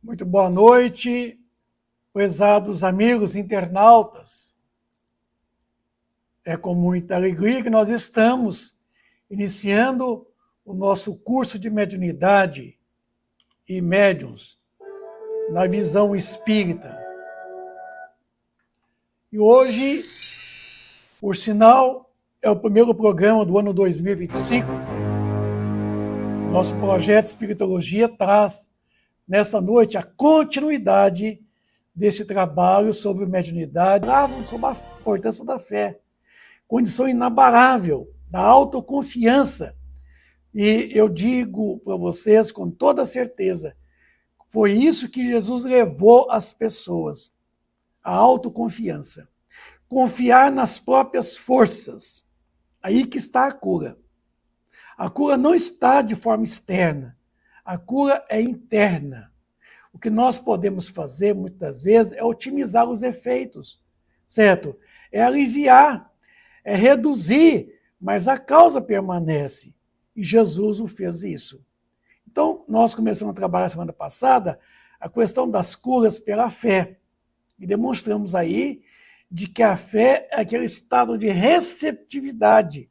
Muito boa noite, prezados amigos internautas. É com muita alegria que nós estamos iniciando o nosso curso de mediunidade e médiuns na visão espírita. E hoje, por sinal, é o primeiro programa do ano 2025. Nosso projeto Espiritologia traz, nesta noite, a continuidade desse trabalho sobre mediunidade, sobre a importância da fé, condição inabalável da autoconfiança. E eu digo para vocês com toda certeza, foi isso que Jesus levou às pessoas, a autoconfiança. Confiar nas próprias forças. Aí que está a cura. A cura não está de forma externa, a cura é interna. O que nós podemos fazer, muitas vezes, é otimizar os efeitos, certo? É aliviar, é reduzir, mas a causa permanece. E Jesus o fez isso. Então, nós começamos a trabalhar semana passada a questão das curas pela fé. E demonstramos aí de que a fé é aquele estado de receptividade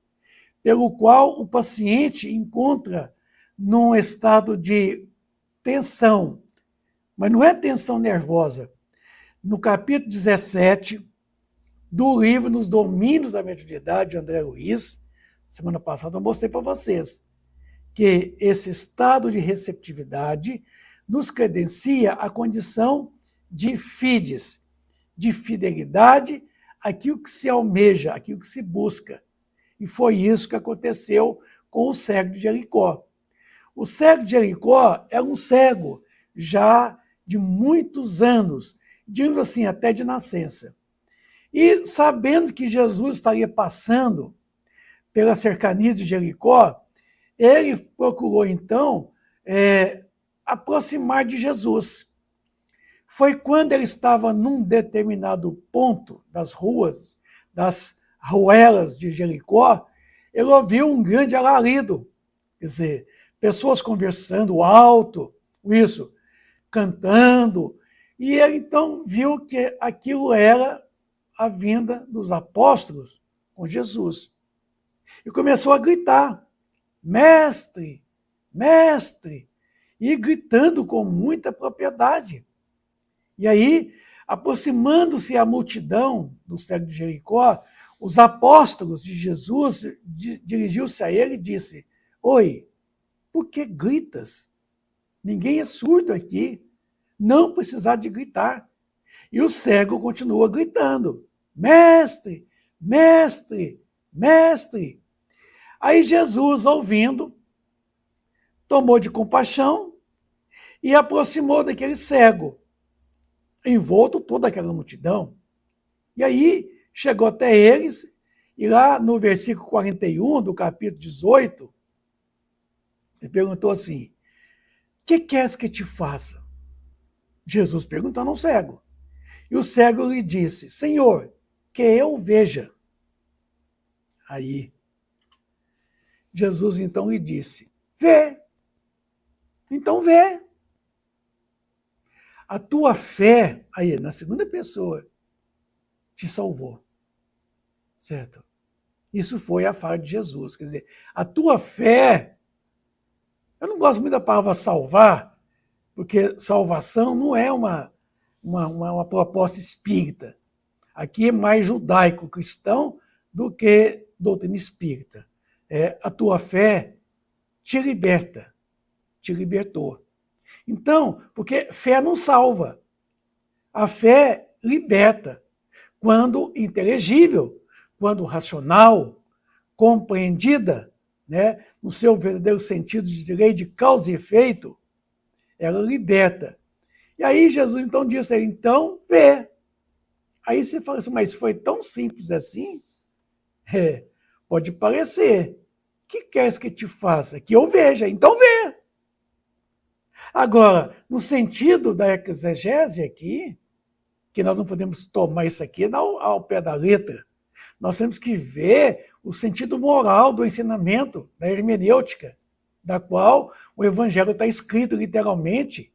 pelo qual o paciente encontra num estado de tensão, mas não é tensão nervosa. No capítulo 17 do livro Nos Domínios da Mediunidade, de André Luiz, semana passada eu mostrei para vocês que esse estado de receptividade nos credencia a condição de fides, de fidelidade àquilo que se almeja, àquilo que se busca. E foi isso que aconteceu com o cego de Jericó. O cego de Jericó é um cego já de muitos anos, digamos assim, até de nascença. E sabendo que Jesus estaria passando pela cercania de Jericó, ele procurou, então, aproximar de Jesus. Foi quando ele estava num determinado ponto das ruas, das ruelas de Jericó, ele ouviu um grande alarido, quer dizer, pessoas conversando alto, isso, cantando, e ele então viu que aquilo era a vinda dos apóstolos com Jesus. E começou a gritar, mestre, mestre, e gritando com muita propriedade. E aí, aproximando-se a multidão do cego de Jericó, os apóstolos de Jesus dirigiu-se a ele e disse, oi, por que gritas? Ninguém é surdo aqui, não precisar de gritar. E o cego continua gritando, mestre, mestre, mestre. Aí Jesus, ouvindo, tomou de compaixão e aproximou daquele cego, envolto toda aquela multidão. E aí chegou até eles, e lá no versículo 41 do capítulo 18, ele perguntou assim, que queres que te faça? Jesus perguntando ao cego. E o cego lhe disse, Senhor, que eu veja. Aí, Jesus então lhe disse, vê. Então vê. A tua fé, aí, na segunda pessoa, te salvou. Certo? Isso foi a fala de Jesus. Quer dizer, a tua fé, eu não gosto muito da palavra salvar, porque salvação não é uma proposta espírita. Aqui é mais judaico-cristão do que doutrina espírita. A tua fé te liberta, te libertou. Então, porque fé não salva. A fé liberta. Quando inteligível, quando racional, compreendida, né, no seu verdadeiro sentido de lei de causa e efeito, ela liberta. E aí Jesus então disse, então vê. Aí você fala assim, mas foi tão simples assim? Pode parecer. O que queres que te faça? Que eu veja, então vê. Agora, no sentido da exegese aqui, que nós não podemos tomar isso aqui ao pé da letra. Nós temos que ver o sentido moral do ensinamento, da hermenêutica, da qual o evangelho está escrito literalmente.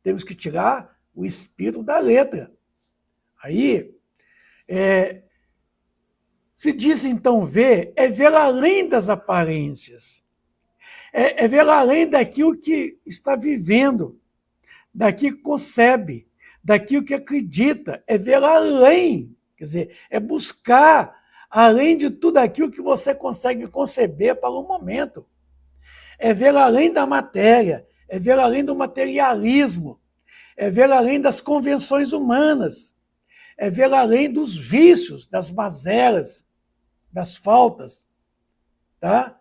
Temos que tirar o espírito da letra. Aí, se diz então ver, é ver além das aparências. É ver além daquilo que está vivendo, daquilo que concebe, daquilo que acredita. É ver além, quer dizer, é buscar além de tudo aquilo que você consegue conceber para o momento. É ver além da matéria, é ver além do materialismo, é ver além das convenções humanas, é ver além dos vícios, das mazelas, das faltas, tá?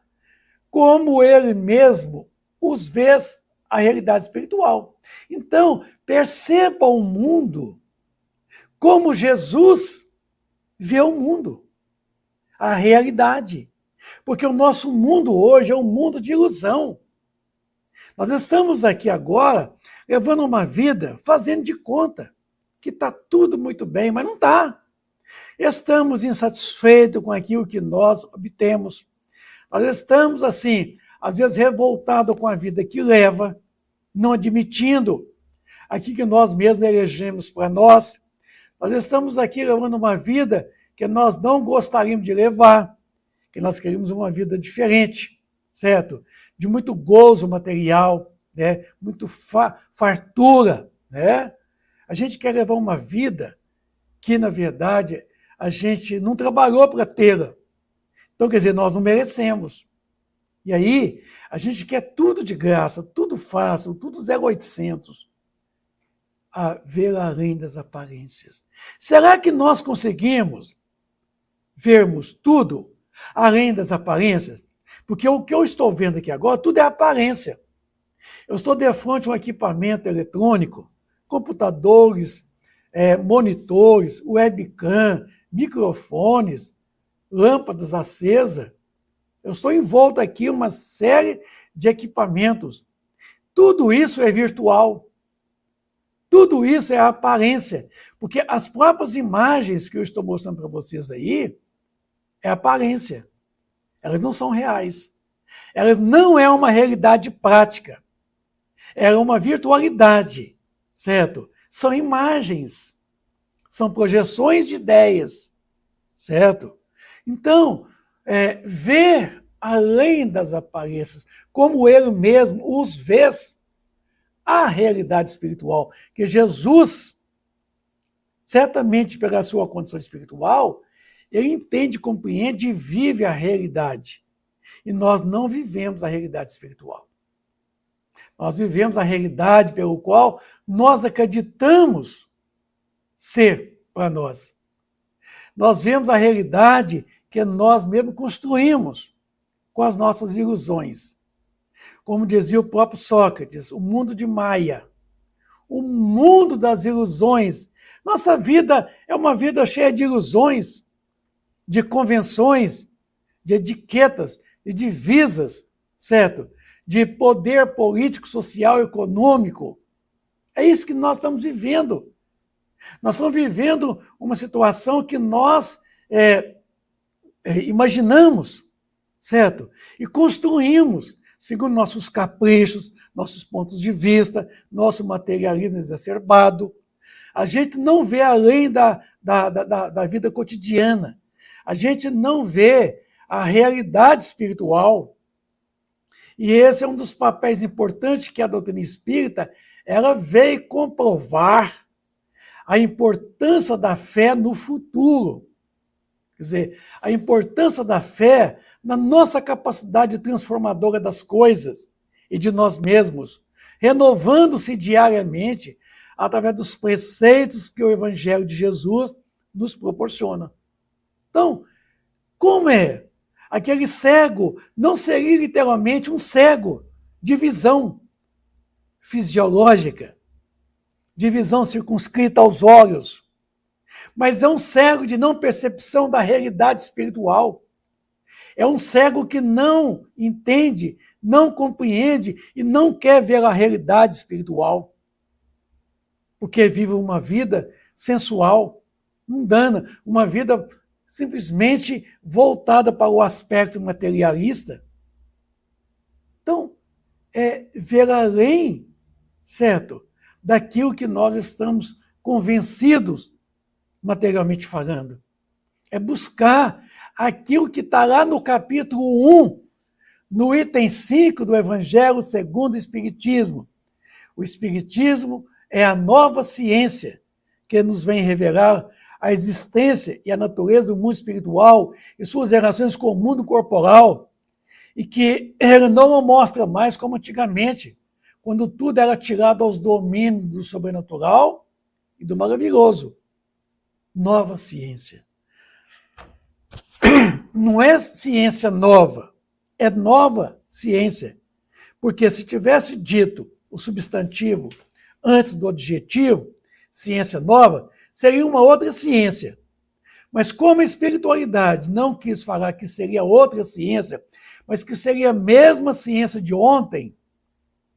Como ele mesmo os vê a realidade espiritual. Então, perceba o mundo como Jesus vê o mundo, a realidade. Porque o nosso mundo hoje é um mundo de ilusão. Nós estamos aqui agora levando uma vida fazendo de conta que está tudo muito bem, mas não está. Estamos insatisfeitos com aquilo que nós obtemos. Nós estamos, assim, às vezes revoltados com a vida que leva, não admitindo aquilo que nós mesmos elegemos para nós. Nós estamos aqui levando uma vida que nós não gostaríamos de levar, que nós queríamos uma vida diferente, certo? De muito gozo material, né? Muito fartura, né? A gente quer levar uma vida que, na verdade, a gente não trabalhou para tê-la. Então, quer dizer, nós não merecemos. E aí, a gente quer tudo de graça, tudo fácil, tudo 0800. A ver além das aparências. Será que nós conseguimos vermos tudo além das aparências? Porque o que eu estou vendo aqui agora, tudo é aparência. Eu estou de frente a um equipamento eletrônico, computadores, monitores, webcam, microfones, lâmpadas acesas. Eu estou envolto aqui em uma série de equipamentos. Tudo isso é virtual. Tudo isso é aparência. Porque as próprias imagens que eu estou mostrando para vocês aí é aparência. Elas não são reais. Elas não é uma realidade prática. É uma virtualidade, certo? São imagens. São projeções de ideias, certo? Então, ver além das aparências, como ele mesmo os vê, a realidade espiritual, que Jesus, certamente pela sua condição espiritual, ele entende, compreende e vive a realidade. E nós não vivemos a realidade espiritual. Nós vivemos a realidade pelo qual nós acreditamos ser para nós. Nós vemos a realidade que nós mesmos construímos com as nossas ilusões. Como dizia o próprio Sócrates, o mundo de Maia, o mundo das ilusões. Nossa vida é uma vida cheia de ilusões, de convenções, de etiquetas, de divisas, certo? De poder político, social, econômico. É isso que nós estamos vivendo. Nós estamos vivendo uma situação que nós imaginamos, certo? E construímos, segundo nossos caprichos, nossos pontos de vista, nosso materialismo exacerbado. A gente não vê além da vida cotidiana. A gente não vê a realidade espiritual. E esse é um dos papéis importantes que a doutrina espírita ela veio comprovar a importância da fé no futuro. Quer dizer, a importância da fé na nossa capacidade transformadora das coisas e de nós mesmos, renovando-se diariamente através dos preceitos que o Evangelho de Jesus nos proporciona. Então, como é? Aquele cego não seria literalmente um cego de visão fisiológica, de visão circunscrita aos olhos, mas é um cego de não percepção da realidade espiritual. É um cego que não entende, não compreende e não quer ver a realidade espiritual, porque vive uma vida sensual, mundana, uma vida simplesmente voltada para o aspecto materialista. Então, é ver além, certo, daquilo que nós estamos convencidos, materialmente falando. É buscar aquilo que está lá no capítulo 1, no item 5 do Evangelho segundo o Espiritismo. O Espiritismo é a nova ciência que nos vem revelar a existência e a natureza do mundo espiritual e suas relações com o mundo corporal, e que ele não o mostra mais como antigamente, quando tudo era tirado aos domínios do sobrenatural e do maravilhoso. Nova ciência. Não é ciência nova, é nova ciência. Porque se tivesse dito o substantivo antes do adjetivo, ciência nova, seria uma outra ciência. Mas como a espiritualidade não quis falar que seria outra ciência, mas que seria a mesma ciência de ontem,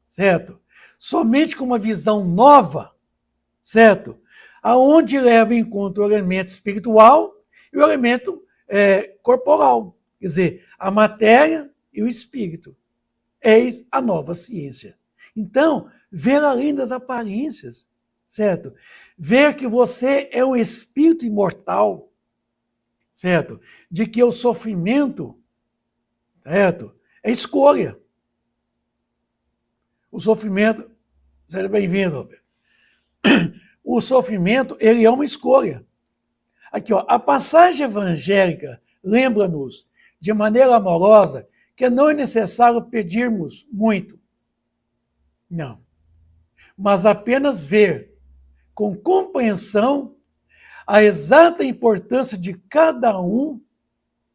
certo? Somente com uma visão nova, certo? Aonde leva em conta o elemento espiritual e o elemento corporal, quer dizer, a matéria e o espírito. Eis a nova ciência. Então, ver além das aparências, certo? Ver que você é um espírito imortal, certo? De que o sofrimento, certo? É escolha. O sofrimento, seja bem-vindo, Roberto. O sofrimento, ele é uma escolha. Aqui, ó, a passagem evangélica lembra-nos, de maneira amorosa, que não é necessário pedirmos muito. Não. Mas apenas ver, com compreensão, a exata importância de cada um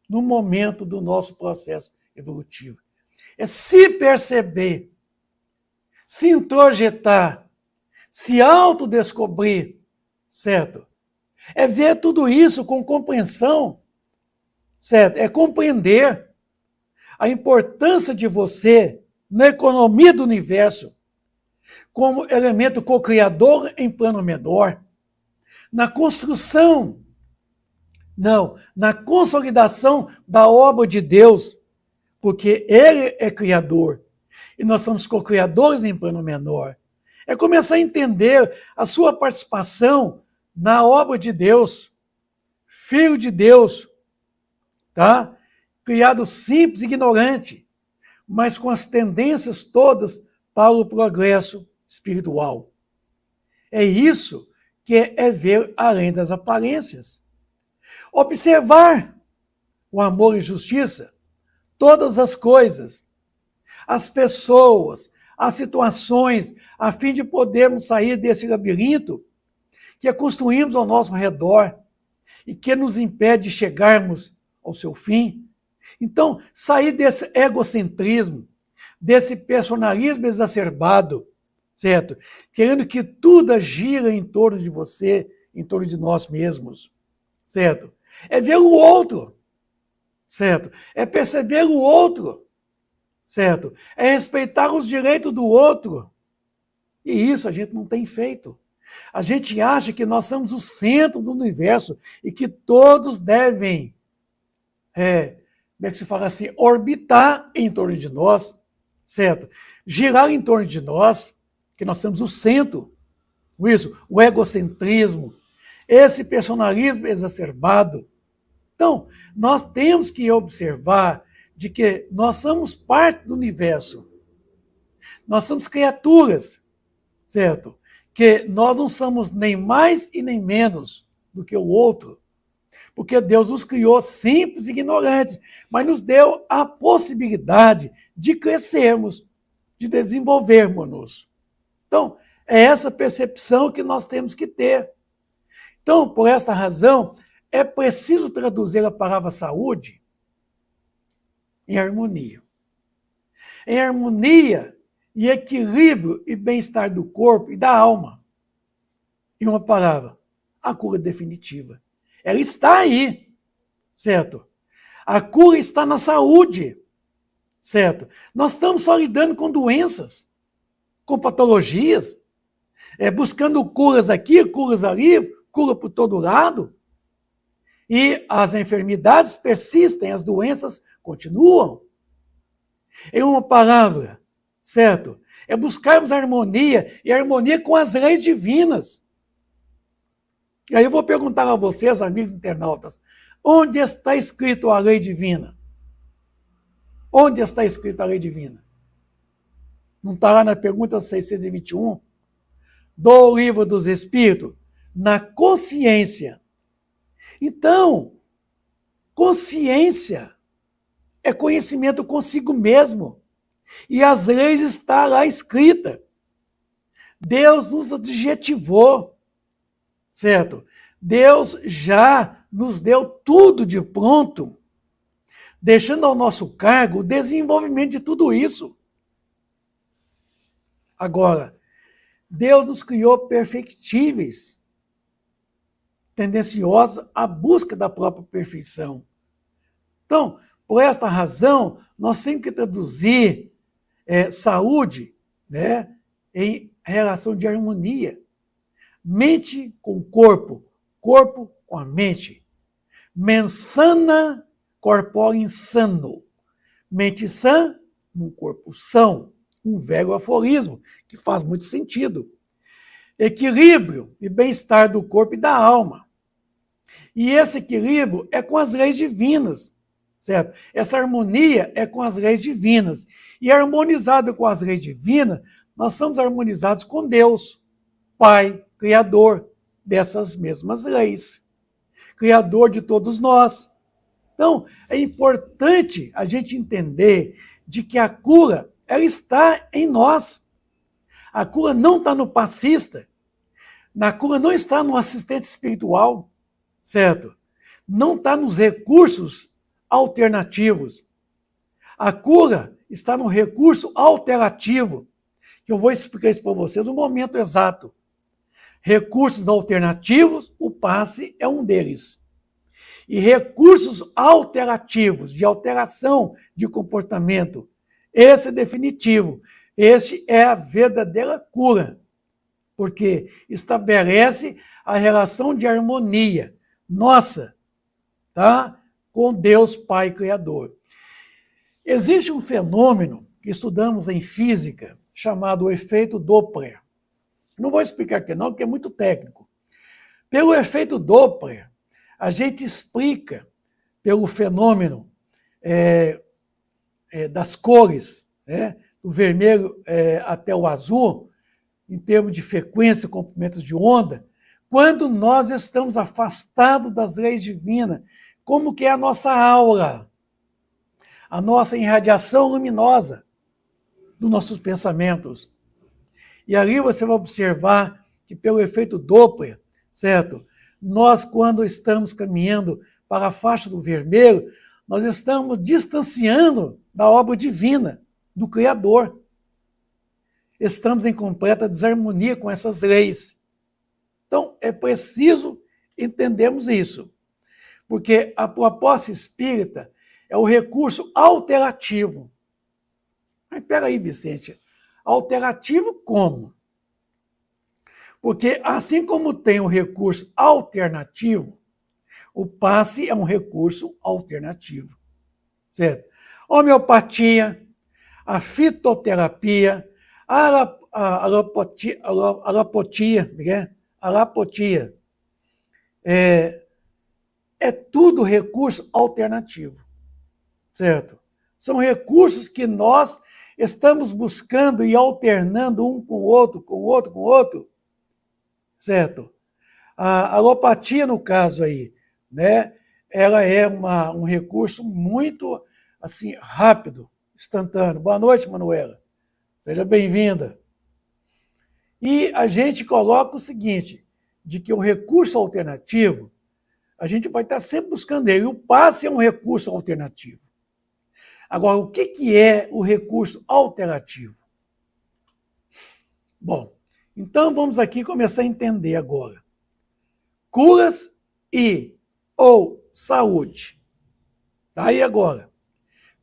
no momento do nosso processo evolutivo. É se perceber, se introjetar, se autodescobrir, certo? É ver tudo isso com compreensão, certo? É compreender a importância de você na economia do universo como elemento co-criador em plano menor, na construção, não, na consolidação da obra de Deus, porque Ele é criador e nós somos co-criadores em plano menor. É começar a entender a sua participação na obra de Deus, filho de Deus, tá? Criado simples e ignorante, mas com as tendências todas para o progresso espiritual. É isso que é ver além das aparências. Observar o amor e justiça, todas as coisas, as pessoas, as situações, a fim de podermos sair desse labirinto que construímos ao nosso redor e que nos impede de chegarmos ao seu fim. Então, sair desse egocentrismo, desse personalismo exacerbado, certo? Querendo que tudo gira em torno de você, em torno de nós mesmos, certo? É ver o outro, certo? É perceber o outro, certo? É respeitar os direitos do outro. E isso a gente não tem feito. A gente acha que nós somos o centro do universo e que todos devem, como é que se fala assim, orbitar em torno de nós, certo? Girar em torno de nós, que nós somos o centro. Isso, o egocentrismo, esse personalismo exacerbado. Então, nós temos que observar de que nós somos parte do universo. Nós somos criaturas, certo? Que nós não somos nem mais e nem menos do que o outro. Porque Deus nos criou simples e ignorantes, mas nos deu a possibilidade de crescermos, de desenvolvermos-nos. Então, é essa percepção que nós temos que ter. Então, por esta razão, é preciso traduzir a palavra saúde em harmonia. Em harmonia e equilíbrio e bem-estar do corpo e da alma. Em uma palavra, a cura definitiva. Ela está aí, certo? A cura está na saúde, certo? Nós estamos só lidando com doenças, com patologias, buscando curas aqui, curas ali, cura por todo lado, e as enfermidades persistem, as doenças continuam. Em uma palavra, certo? É buscarmos harmonia, e harmonia com as leis divinas. E aí eu vou perguntar a vocês, amigos internautas, onde está escrito a lei divina? Onde está escrito a lei divina? Não está lá na pergunta 621 do Livro dos Espíritos? Na consciência. Então, consciência é conhecimento consigo mesmo. E as leis estão lá escritas. Deus nos adjetivou, certo? Deus já nos deu tudo de pronto, deixando ao nosso cargo o desenvolvimento de tudo isso. Agora, Deus nos criou perfectíveis, tendenciosos à busca da própria perfeição. Então, por esta razão, nós temos que traduzir saúde, né, em relação de harmonia. Mente com corpo, corpo com a mente. Mens sana, corpore insano. Mente sã, num corpo são. Um velho aforismo, que faz muito sentido. Equilíbrio e bem-estar do corpo e da alma. E esse equilíbrio é com as leis divinas, certo? Essa harmonia é com as leis divinas. E harmonizado com as leis divinas, nós somos harmonizados com Deus, Pai, Criador dessas mesmas leis. Criador de todos nós. Então, é importante a gente entender de que a cura, ela está em nós. A cura não está no passista. A cura não está no assistente espiritual, certo? Não está nos recursos alternativos. A cura está no recurso alternativo. Eu vou explicar isso para vocês no momento exato. Recursos alternativos, o passe é um deles. E recursos alterativos, de alteração de comportamento, esse é definitivo. Este é a verdadeira cura, porque estabelece a relação de harmonia nossa, tá? Com Deus Pai Criador. Existe um fenômeno que estudamos em física, chamado o efeito Doppler. Não vou explicar aqui não, porque é muito técnico. Pelo efeito Doppler, a gente explica pelo fenômeno das cores, né, do vermelho até o azul, em termos de frequência e comprimentos de onda, quando nós estamos afastados das leis divinas, como que é a nossa aura, a nossa irradiação luminosa dos nossos pensamentos. E ali você vai observar que pelo efeito Doppler, certo? Nós, quando estamos caminhando para a faixa do vermelho, nós estamos distanciando da obra divina, do Criador. Estamos em completa desarmonia com essas leis. Então, é preciso entendermos isso, porque a proposta espírita é o recurso alterativo. Mas peraí, Vicente, alterativo como? Porque assim como tem o recurso alternativo, o passe é um recurso alternativo, certo? Homeopatia, a fitoterapia, a alapotia, é tudo recurso alternativo, certo? São recursos que nós estamos buscando e alternando um com o outro, com o outro, com o outro, certo? A alopatia, no caso aí, né, ela é um recurso muito assim, rápido, instantâneo. Boa noite, Manuela. Seja bem-vinda. E a gente coloca o seguinte, de que o recurso alternativo, a gente vai estar sempre buscando ele. O passe é um recurso alternativo. Agora, o que é o recurso alternativo? Bom, então vamos aqui começar a entender agora. Curas ou saúde. Tá aí agora.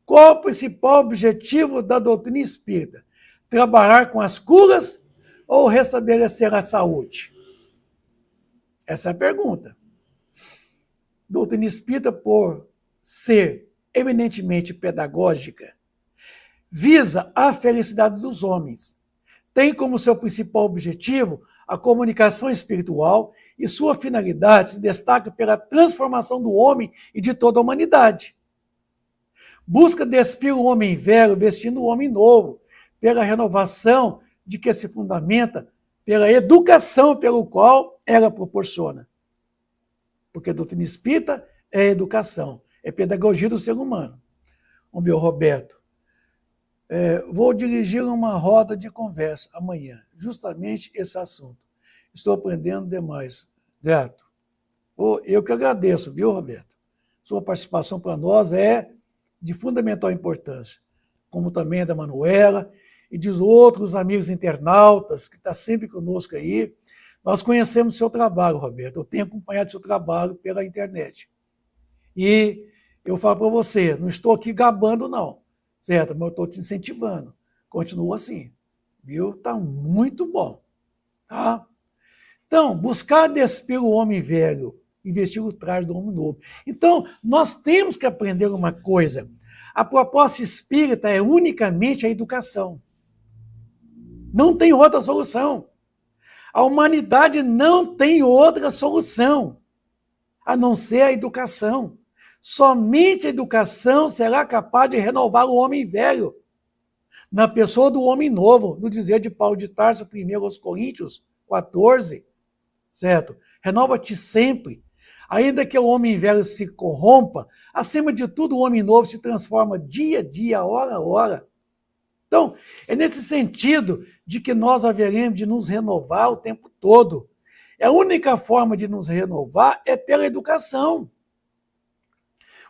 Qual o principal objetivo da doutrina espírita? Trabalhar com as curas ou restabelecer a saúde? Essa é a pergunta. Doutrina espírita, por ser eminentemente pedagógica, visa a felicidade dos homens. Tem como seu principal objetivo a comunicação espiritual e sua finalidade se destaca pela transformação do homem e de toda a humanidade. Busca despir o homem velho vestindo o homem novo, pela renovação de que se fundamenta, pela educação pelo qual ela proporciona. Porque a doutrina espírita é educação, é pedagogia do ser humano. Vamos ver o Roberto. Vou dirigir uma roda de conversa amanhã, justamente esse assunto. Estou aprendendo demais. Grato. Eu que agradeço, viu, Roberto? Sua participação para nós é de fundamental importância, como também a da Manuela e dos outros amigos internautas que estão sempre conosco aí. Nós conhecemos o seu trabalho, Roberto. Eu tenho acompanhado o seu trabalho pela internet. E eu falo para você, não estou aqui gabando, não, certo? Mas eu estou te incentivando. Continua assim, viu? Está muito bom, tá? Então, buscar despir o homem velho, investir o traje do homem novo. Então, nós temos que aprender uma coisa. A proposta espírita é unicamente a educação. Não tem outra solução. A humanidade não tem outra solução a não ser a educação. Somente a educação será capaz de renovar o homem velho, na pessoa do homem novo, no dizer de Paulo de Tarso, 1 aos Coríntios 14, certo? Renova-te sempre. Ainda que o homem velho se corrompa, acima de tudo o homem novo se transforma dia a dia, hora a hora. Então, é nesse sentido de que nós haveremos de nos renovar o tempo todo. A única forma de nos renovar é pela educação.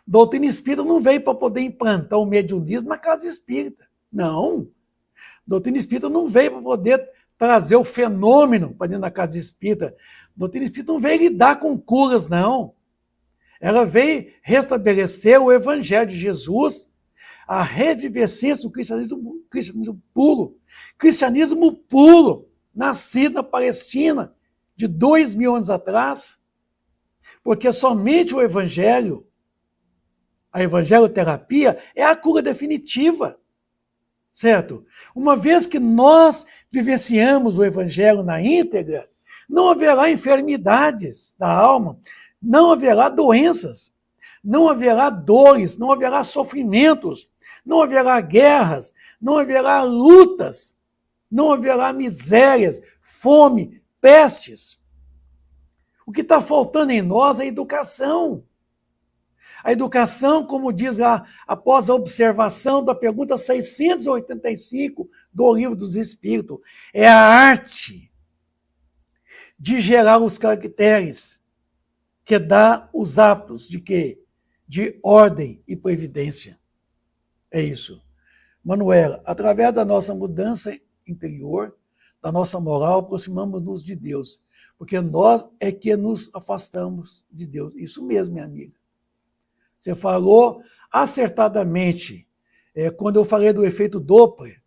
Doutrina espírita não veio para poder implantar o mediunismo na casa espírita. Não. Doutrina espírita não veio para poder trazer o fenômeno para dentro da casa espírita. Doutrina espírita não veio lidar com curas, não. Ela veio restabelecer o evangelho de Jesus, a revivescência do cristianismo puro. Cristianismo puro, nascido na Palestina, de 2000 anos atrás, porque somente o evangelho, a evangeloterapia, é a cura definitiva, certo? Uma vez que nós vivenciamos o evangelho na íntegra, não haverá enfermidades da alma, não haverá doenças, não haverá dores, não haverá sofrimentos, não haverá guerras, não haverá lutas, não haverá misérias, fome, pestes. O que está faltando em nós é a educação. A educação, como diz após a observação da pergunta 685 do Livro dos Espíritos, é a arte de gerar os caracteres que dá os hábitos de quê? De ordem e previdência. É isso. Manuela, através da nossa mudança interior, da nossa moral, aproximamos-nos de Deus, porque nós é que nos afastamos de Deus. Isso mesmo, minha amiga. Você falou acertadamente, quando eu falei do efeito Doppler,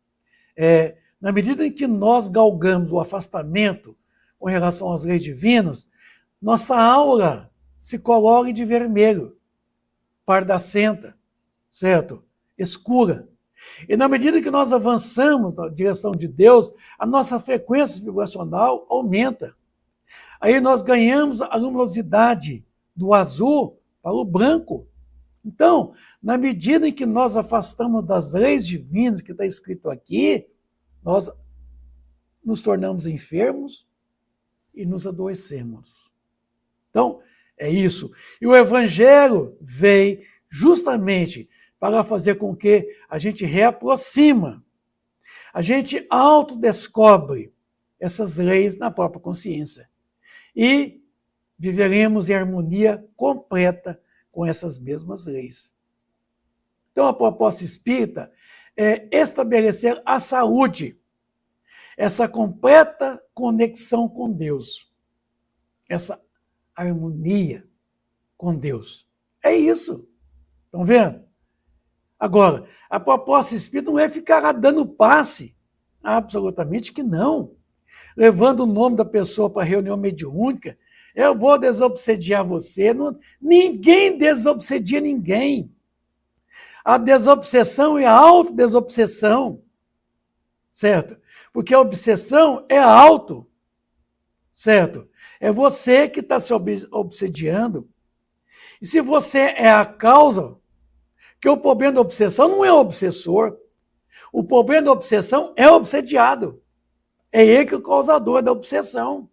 na medida em que nós galgamos o afastamento com relação às leis divinas, nossa aura se colore de vermelho, pardacenta, certo? Escura. E na medida que nós avançamos na direção de Deus, a nossa frequência vibracional aumenta. Aí nós ganhamos a luminosidade do azul para o branco. Então, na medida em que nós afastamos das leis divinas que está escrito aqui, nós nos tornamos enfermos e nos adoecemos. Então, é isso. E o Evangelho veio justamente para fazer com que a gente reaproxima, a gente autodescobre essas leis na própria consciência. E viveremos em harmonia completa com essas mesmas leis. Então, a proposta espírita é estabelecer a saúde, essa completa conexão com Deus, essa harmonia com Deus. É isso. Estão vendo? Agora, a proposta espírita não é ficar dando passe. Absolutamente que não. Levando o nome da pessoa para a reunião mediúnica, eu vou desobsediar você. Ninguém desobsedia ninguém. A desobsessão é a autodesobsessão, certo? Porque a obsessão é auto, certo? É você que está se obsediando. E se você é a causa, que o problema da obsessão não é o obsessor, o problema da obsessão é o obsediado. É ele que é o causador da obsessão.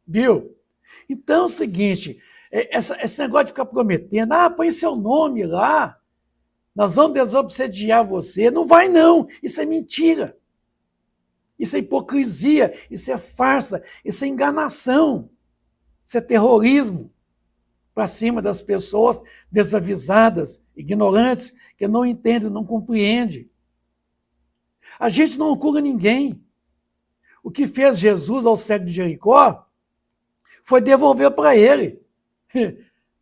Viu? Então é o seguinte, esse negócio de ficar prometendo, põe seu nome lá, nós vamos desobsediar você. Não vai não, isso é mentira. Isso é hipocrisia, isso é farsa, isso é enganação, isso é terrorismo para cima das pessoas desavisadas, ignorantes, que não entendem, não compreendem. A gente não cura ninguém. O que fez Jesus ao cego de Jericó foi devolver para ele.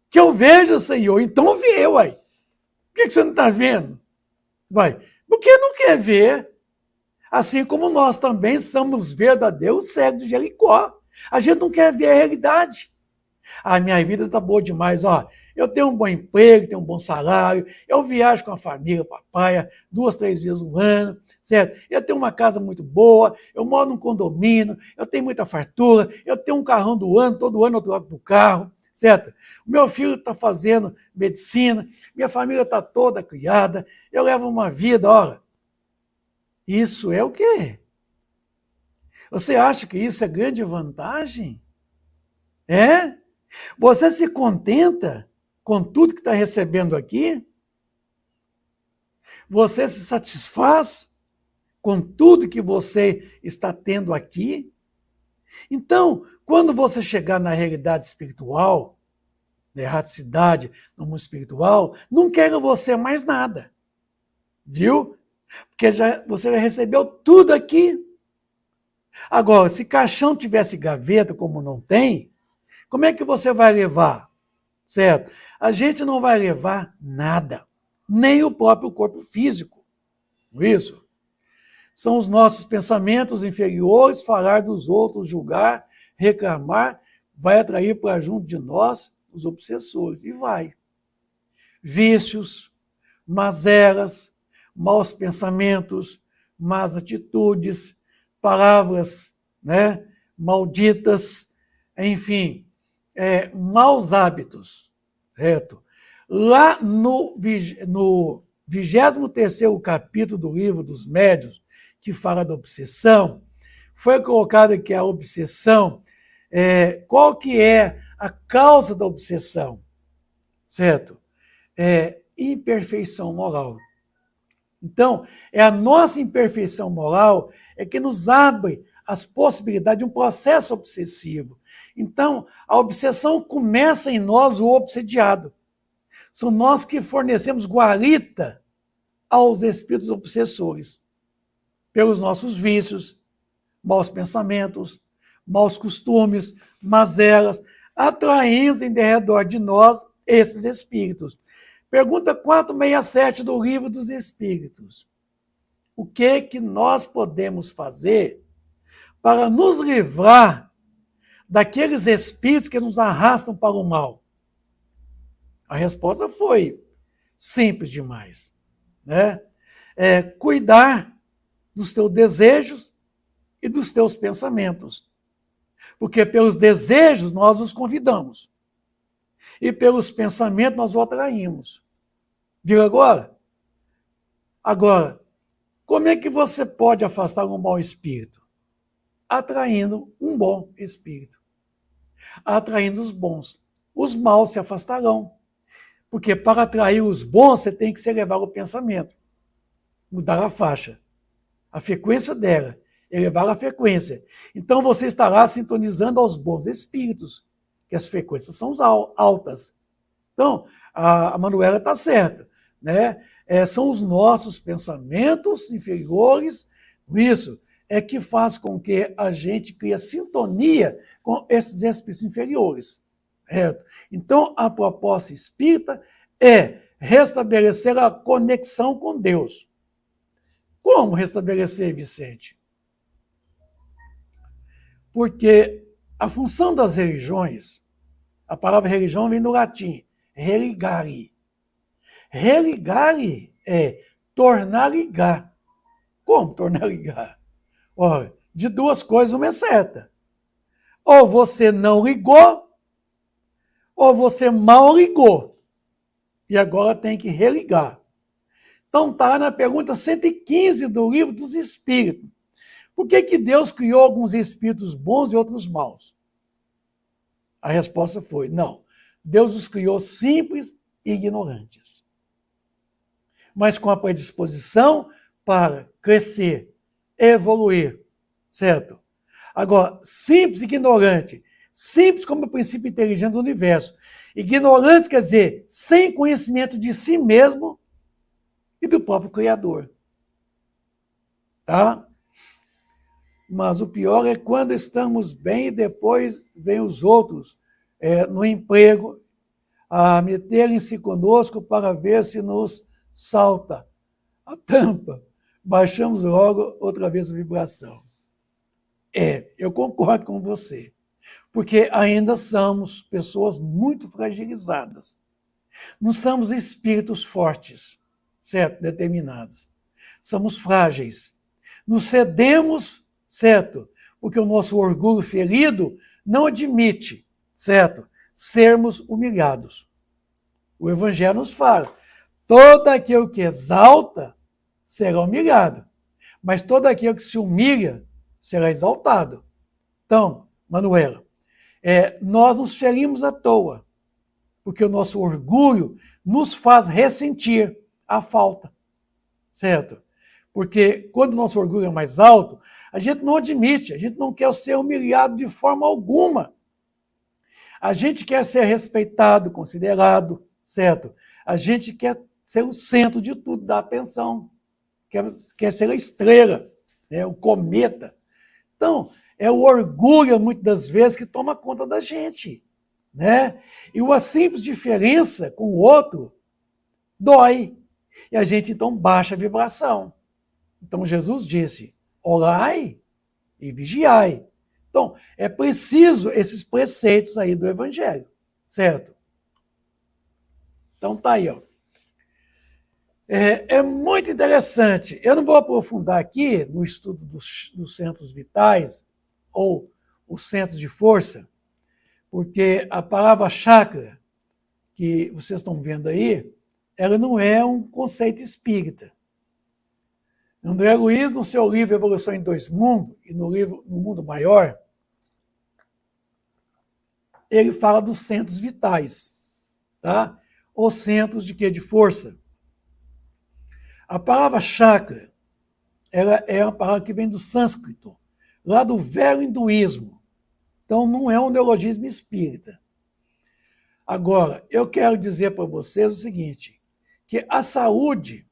Que eu vejo, Senhor, então vê, uai. Por que você não está vendo? Vai, porque não quer ver. Assim como nós também somos verdadeiros cegos de Jericó. A gente não quer ver a realidade. A minha vida está boa demais, ó. Eu tenho um bom emprego, tenho um bom salário, eu viajo com a família para a praia 2, 3 vezes no ano, certo? Eu tenho uma casa muito boa, eu moro num condomínio, eu tenho muita fartura, eu tenho um carrão do ano, todo ano eu troco do carro, certo? O meu filho está fazendo medicina, minha família está toda criada, eu levo uma vida, olha. Isso é o quê? Você acha que isso é grande vantagem? É? Você se contenta com tudo que está recebendo aqui? Você se satisfaz com tudo que você está tendo aqui? Então, quando você chegar na realidade espiritual, na erraticidade, no mundo espiritual, não quero você mais nada. Viu? Porque você já recebeu tudo aqui. Agora, se caixão tivesse gaveta, como não tem, como é que você vai levar? Certo? A gente não vai levar nada, nem o próprio corpo físico. Isso. São os nossos pensamentos inferiores, falar dos outros, julgar, reclamar, vai atrair para junto de nós os obsessores. E vai. Vícios, mazelas, maus pensamentos, más atitudes, palavras, né, malditas, enfim, maus hábitos, certo? Lá no 23º capítulo do livro dos Médiuns, que fala da obsessão, foi colocado que a obsessão, qual que é a causa da obsessão, certo? Imperfeição moral. Então, é a nossa imperfeição moral que nos abre as possibilidades de um processo obsessivo. Então, a obsessão começa em nós, o obsediado. São nós que fornecemos guarita aos espíritos obsessores, pelos nossos vícios, maus pensamentos, maus costumes, mazelas, atraindo em derredor de nós esses espíritos. Pergunta 467 do Livro dos Espíritos. O que nós podemos fazer para nos livrar daqueles espíritos que nos arrastam para o mal? A resposta foi simples demais, né? Cuidar dos teus desejos e dos teus pensamentos. Porque pelos desejos nós nos convidamos. E pelos pensamentos nós o atraímos. Diga agora. Agora, como é que você pode afastar um mau espírito? Atraindo um bom espírito. Atraindo os bons. Os maus se afastarão. Porque para atrair os bons, você tem que se elevar o pensamento. Mudar a faixa. A frequência dela. Elevar a frequência. Então você estará sintonizando aos bons espíritos, que as frequências são altas. Então, a Manuela está certa, né? São os nossos pensamentos inferiores, isso que faz com que a gente crie sintonia com esses espíritos inferiores, certo? Então, a proposta espírita é restabelecer a conexão com Deus. Como restabelecer, Vicente? Porque A função das religiões, a palavra religião vem do latim, religare. Religare é tornar a ligar. Como tornar a ligar? Ora, de duas coisas uma é certa. Ou você não ligou, ou você mal ligou. E agora tem que religar. Então está na pergunta 115 do Livro dos Espíritos. Por que Deus criou alguns espíritos bons e outros maus? A resposta foi, não. Deus os criou simples e ignorantes. Mas com a predisposição para crescer, evoluir, certo? Agora, simples e ignorante. Simples como o princípio inteligente do universo. Ignorantes quer dizer sem conhecimento de si mesmo e do próprio Criador. Tá? Mas o pior é quando estamos bem e depois vêm os outros no emprego a meterem-se conosco para ver se nos salta a tampa. Baixamos logo outra vez a vibração. Eu concordo com você, porque ainda somos pessoas muito fragilizadas. Não somos espíritos fortes, certo? Determinados. Somos frágeis. Nos cedemos, certo? Porque o nosso orgulho ferido não admite, certo? Sermos humilhados. O Evangelho nos fala, todo aquele que exalta será humilhado, mas todo aquele que se humilha será exaltado. Então, Manuela, nós nos ferimos à toa, porque o nosso orgulho nos faz ressentir a falta, certo? Porque quando o nosso orgulho é mais alto, a gente não admite, a gente não quer ser humilhado de forma alguma. A gente quer ser respeitado, considerado, certo? A gente quer ser o centro de tudo, da atenção. Quer ser a estrela, o cometa. Então, é o orgulho, muitas das vezes, que toma conta da gente. Né? E uma simples diferença com o outro dói. E a gente, então, baixa a vibração. Então, Jesus disse, orai e vigiai. Então, é preciso esses preceitos aí do Evangelho, certo? Então, tá aí, ó. É muito interessante. Eu não vou aprofundar aqui no estudo dos centros vitais ou os centros de força, porque a palavra chakra, que vocês estão vendo aí, ela não é um conceito espírita. André Luiz, no seu livro Evolução em Dois Mundos, e no livro No Mundo Maior, ele fala dos centros vitais, tá? Os centros de quê? De força. A palavra chakra, ela é uma palavra que vem do sânscrito, lá do velho hinduísmo. Então, não é um neologismo espírita. Agora, eu quero dizer para vocês o seguinte, que a saúde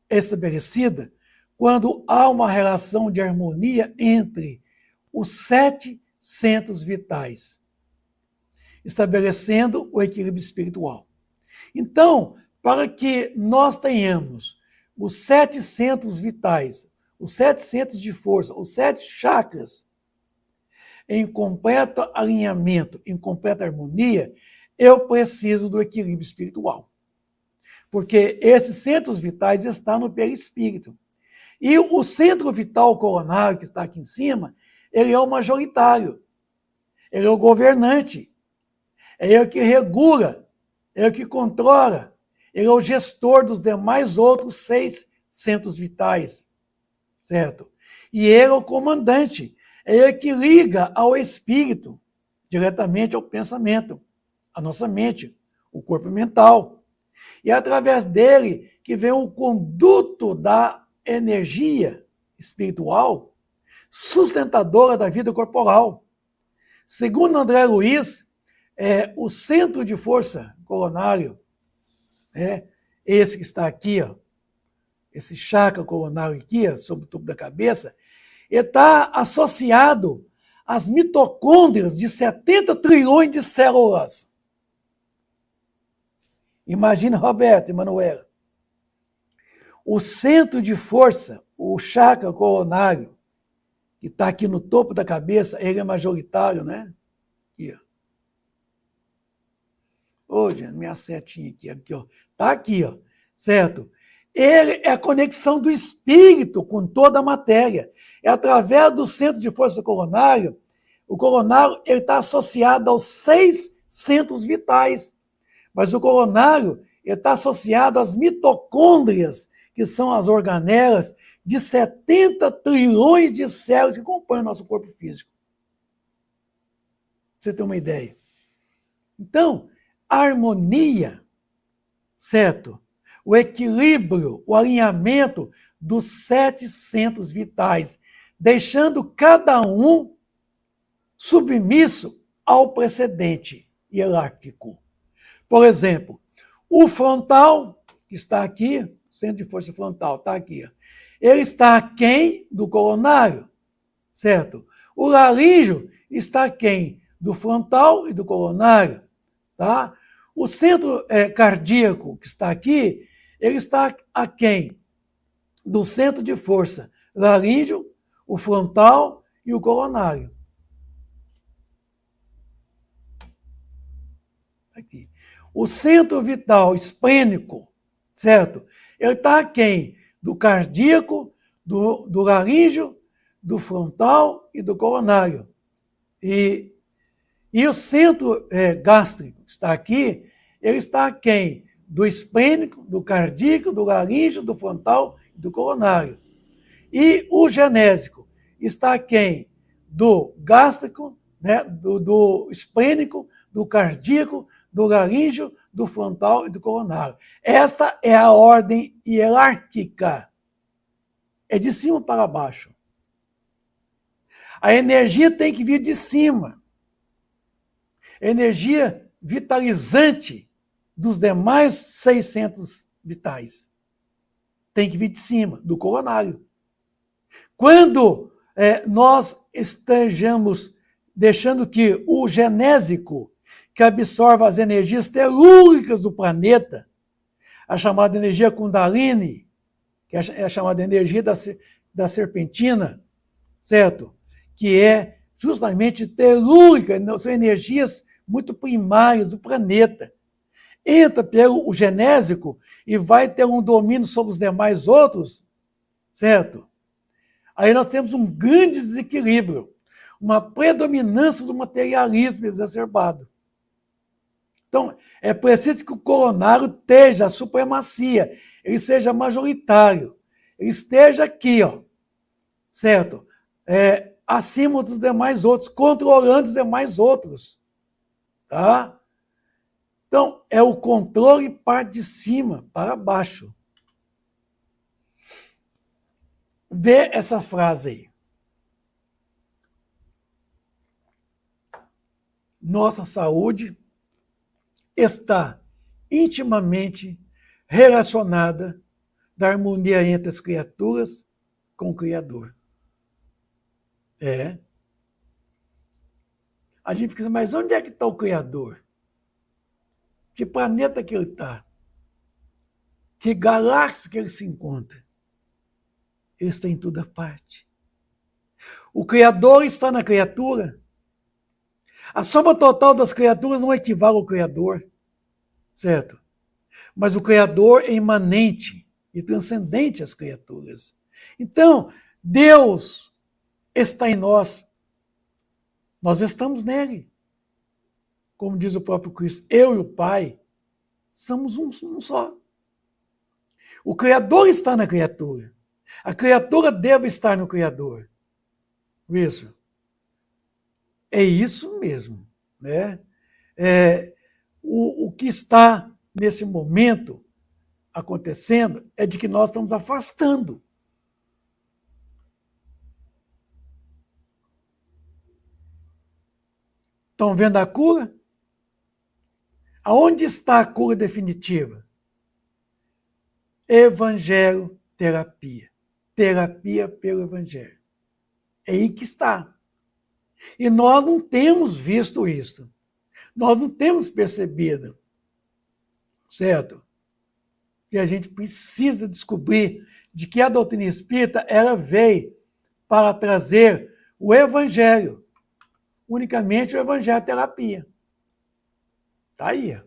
é estabelecida quando há uma relação de harmonia entre os 7 centros vitais, estabelecendo o equilíbrio espiritual. Então, para que nós tenhamos os 7 centros vitais, os 7 centros de força, os 7 chakras, em completo alinhamento, em completa harmonia, eu preciso do equilíbrio espiritual. Porque esses centros vitais estão no perispírito. E o centro vital coronário, que está aqui em cima, ele é o majoritário. Ele é o governante. É ele que regula, é ele que controla. Ele é o gestor dos demais outros 6 centros vitais, certo? E ele é o comandante, é ele que liga ao espírito, diretamente ao pensamento, à nossa mente, o corpo mental. E é através dele que vem o conduto da energia espiritual sustentadora da vida corporal. Segundo André Luiz, o centro de força coronário, esse que está aqui, ó, esse chakra coronário aqui, ó, sobre o topo da cabeça, ele está associado às mitocôndrias de 70 trilhões de células. Imagina, Roberto e Manuela, o centro de força, o chakra coronário, que está aqui no topo da cabeça, ele é majoritário, né? Aqui, ó. Ô, gente, minha setinha aqui, ó. Tá aqui, ó. Certo? Ele é a conexão do espírito com toda a matéria. É através do centro de força coronário. O coronário está associado aos 6 centros vitais. Mas o coronário está associado às mitocôndrias, que são as organelas de 70 trilhões de células que compõem o nosso corpo físico. Pra você ter uma ideia. Então, a harmonia, certo? O equilíbrio, o alinhamento dos 7 centros vitais, deixando cada um submisso ao precedente hierárquico. Por exemplo, o frontal, que está aqui, o centro de força frontal, está aqui, ele está aquém do coronário, certo? O laríngeo está aquém do frontal e do coronário, tá? O centro cardíaco, que está aqui, ele está aquém do centro de força laríngeo, o frontal e o coronário. Aqui. O centro vital esplênico, certo? Ele está aquém do cardíaco, do laríngeo, do frontal e do coronário. E o centro gástrico, que está aqui, ele está aquém do esplênico, do cardíaco, do laríngeo, do frontal e do coronário. E o genésico está aquém do gástrico, né, do esplênico, do cardíaco, do laríngeo, do frontal e do coronário. Esta é a ordem hierárquica. É de cima para baixo. A energia tem que vir de cima. A energia vitalizante dos demais 600 vitais tem que vir de cima, do coronário. Quando nós estejamos deixando que o genésico, que absorve as energias telúricas do planeta, a chamada energia Kundalini, que é a chamada energia da serpentina, certo? Que é justamente telúrica, são energias muito primárias do planeta. Entra pelo genésico e vai ter um domínio sobre os demais outros, certo? Aí nós temos um grande desequilíbrio, uma predominância do materialismo exacerbado. Então, é preciso que o coronário esteja a supremacia, ele seja majoritário, ele esteja aqui, ó, certo? Acima dos demais outros, controlando os demais outros. Tá? Então, é o controle parte de cima para baixo. Vê essa frase aí. Nossa saúde está intimamente relacionada da harmonia entre as criaturas com o Criador. A gente fica assim, mas onde é que está o Criador? Que planeta que ele está? Que galáxia que ele se encontra? Ele está em toda parte. O Criador está na criatura. A soma total das criaturas não equivale ao Criador, certo? Mas o Criador é imanente e transcendente às criaturas. Então, Deus está em nós. Nós estamos nele. Como diz o próprio Cristo, eu e o Pai somos um só. O Criador está na criatura. A criatura deve estar no Criador. Isso. É isso mesmo. Né? O que está nesse momento acontecendo é de que nós estamos afastando. Estão vendo a cura? Aonde está a cura definitiva? Evangelho, terapia. Terapia pelo Evangelho. É aí que está. E nós não temos visto isso. Nós não temos percebido. Certo? E a gente precisa descobrir de que a doutrina espírita ela veio para trazer o Evangelho. Unicamente o Evangelho terapia. Está aí.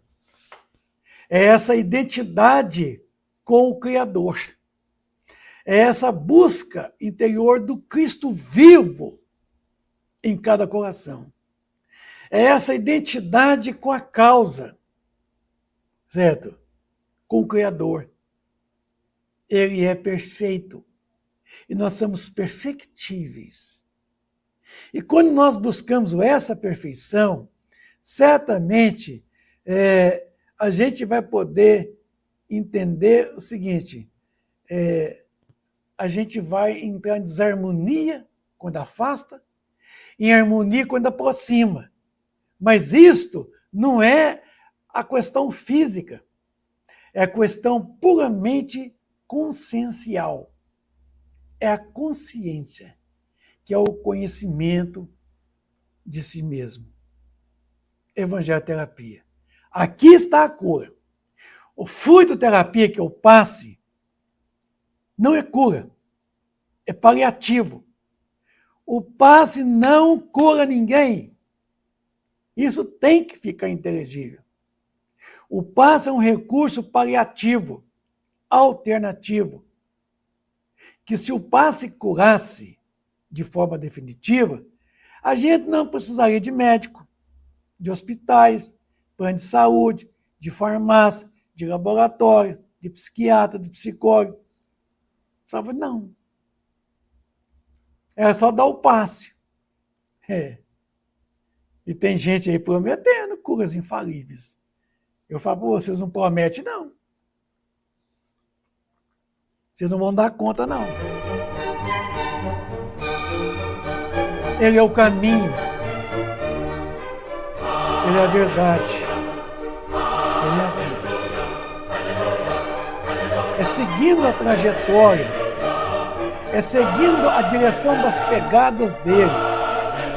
É essa identidade com o Criador. É essa busca interior do Cristo vivo em cada coração. É essa identidade com a causa, certo? Com o Criador. Ele é perfeito. E nós somos perfectíveis. E quando nós buscamos essa perfeição, certamente a gente vai poder entender o seguinte, a gente vai entrar em desarmonia quando afasta, em harmonia quando aproxima. Mas isto não é a questão física, é a questão puramente consciencial. É a consciência, que é o conhecimento de si mesmo. Evangelho-terapia. Aqui está a cura. O fluidoterapia que eu passe não é cura, é paliativo. O passe não cura ninguém. Isso tem que ficar inteligível. O passe é um recurso paliativo, alternativo, que se o passe curasse de forma definitiva, a gente não precisaria de médico, de hospitais, plano de saúde, de farmácia, de laboratório, de psiquiatra, de psicólogo. Não. Era só dar o passe. E tem gente aí prometendo curas infalíveis. Eu falo para vocês, não promete, não. Vocês não vão dar conta, não. Ele é o caminho. Ele é a verdade. Ele é a vida. É seguindo a trajetória. É seguindo a direção das pegadas dele.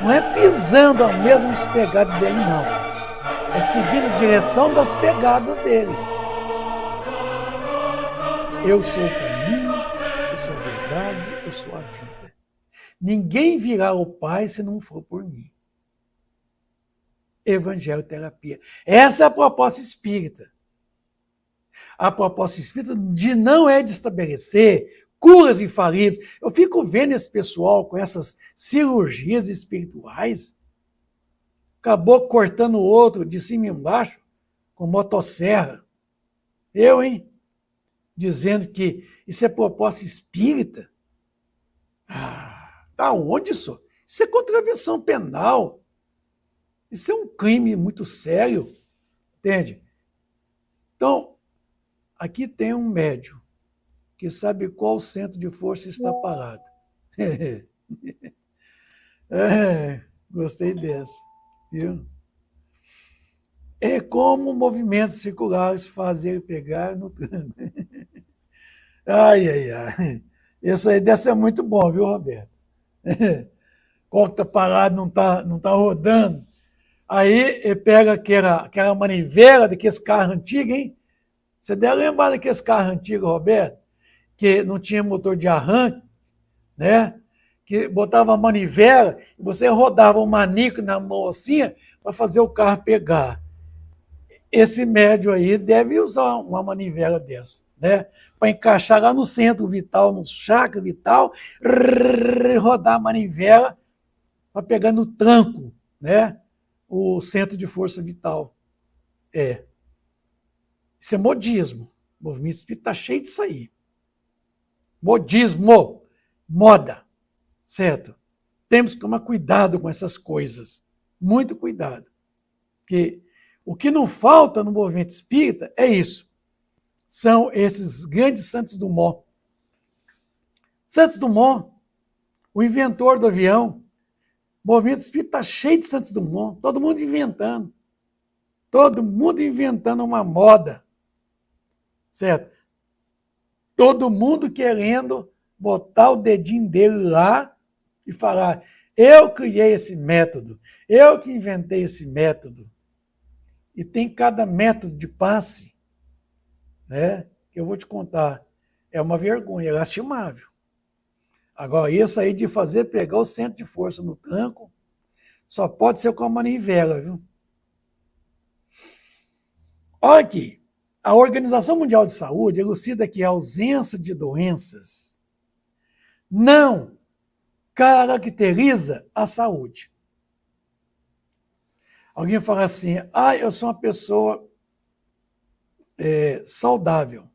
Não é pisando as mesmas pegadas dele, não. É seguindo a direção das pegadas dele. Eu sou o caminho, eu sou a verdade, eu sou a vida. Ninguém virá ao Pai se não for por mim. Evangelho-terapia. Essa é a proposta espírita. A proposta espírita não é de estabelecer curas infalíveis. Eu fico vendo esse pessoal com essas cirurgias espirituais, acabou cortando o outro de cima e embaixo com motosserra. Hein? Dizendo que isso é proposta espírita. Da onde isso? Isso é contravenção penal. Isso é um crime muito sério. Entende? Então, aqui tem um médium que sabe qual centro de força está parado. Gostei dessa. Viu? É como movimentos circulares fazer pegar no tranco. Ai. Isso aí deve ser muito bom, viu, Roberto? Qual que está parado, não tá rodando. Aí ele pega aquela manivela daqueles carros antigos, hein? Você deve lembrar daqueles carros antigos, Roberto, que não tinha motor de arranque, né? Que botava a manivela e você rodava um manico na mão assim para fazer o carro pegar. Esse médio aí deve usar uma manivela dessa, né? Para encaixar lá no centro vital, no chakra vital, rodar a manivela para pegar no tranco, né? O centro de força vital. Isso é modismo. O movimento espírita está cheio disso aí. Modismo, moda, certo? Temos que tomar cuidado com essas coisas. Muito cuidado. Porque o que não falta no movimento espírita é isso. São esses grandes Santos Dumont. Santos Dumont, o inventor do avião. O movimento espírita está cheio de Santos Dumont. Todo mundo inventando. Todo mundo inventando uma moda. Certo? Todo mundo querendo botar o dedinho dele lá e falar: eu criei esse método, eu que inventei esse método. E tem cada método de passe, né, que eu vou te contar. É uma vergonha, é lastimável. Agora, isso aí de fazer pegar o centro de força no tranco, só pode ser com a manivela, viu? Olha aqui, a Organização Mundial de Saúde elucida que a ausência de doenças não caracteriza a saúde. Alguém fala assim, eu sou uma pessoa saudável.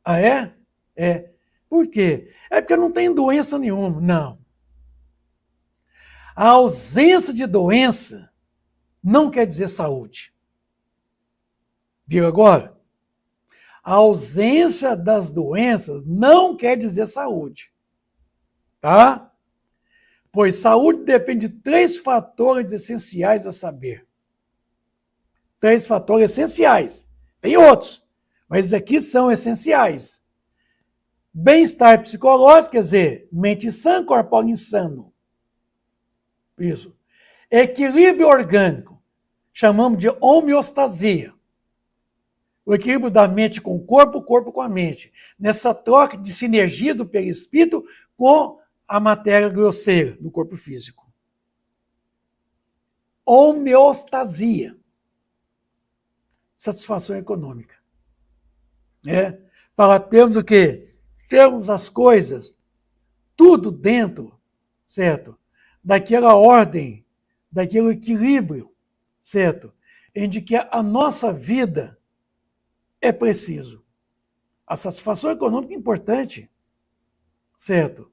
Ah, é? É. Por quê? É porque não tem doença nenhuma. Não. A ausência de doença não quer dizer saúde. Viu agora? A ausência das doenças não quer dizer saúde. Tá? Pois saúde depende de 3 fatores essenciais a saber. 3 fatores essenciais. Tem outros, mas aqui são essenciais. Bem-estar psicológico, quer dizer, mente sã, corpo insano. Isso. Equilíbrio orgânico, chamamos de homeostasia. O equilíbrio da mente com o corpo com a mente. Nessa troca de sinergia do perispírito com a matéria grosseira do corpo físico. Homeostasia. Satisfação econômica. Para termos o quê? Termos as coisas tudo dentro, certo? Daquela ordem, daquele equilíbrio, certo? Em que a nossa vida é preciso. A satisfação econômica é importante, certo?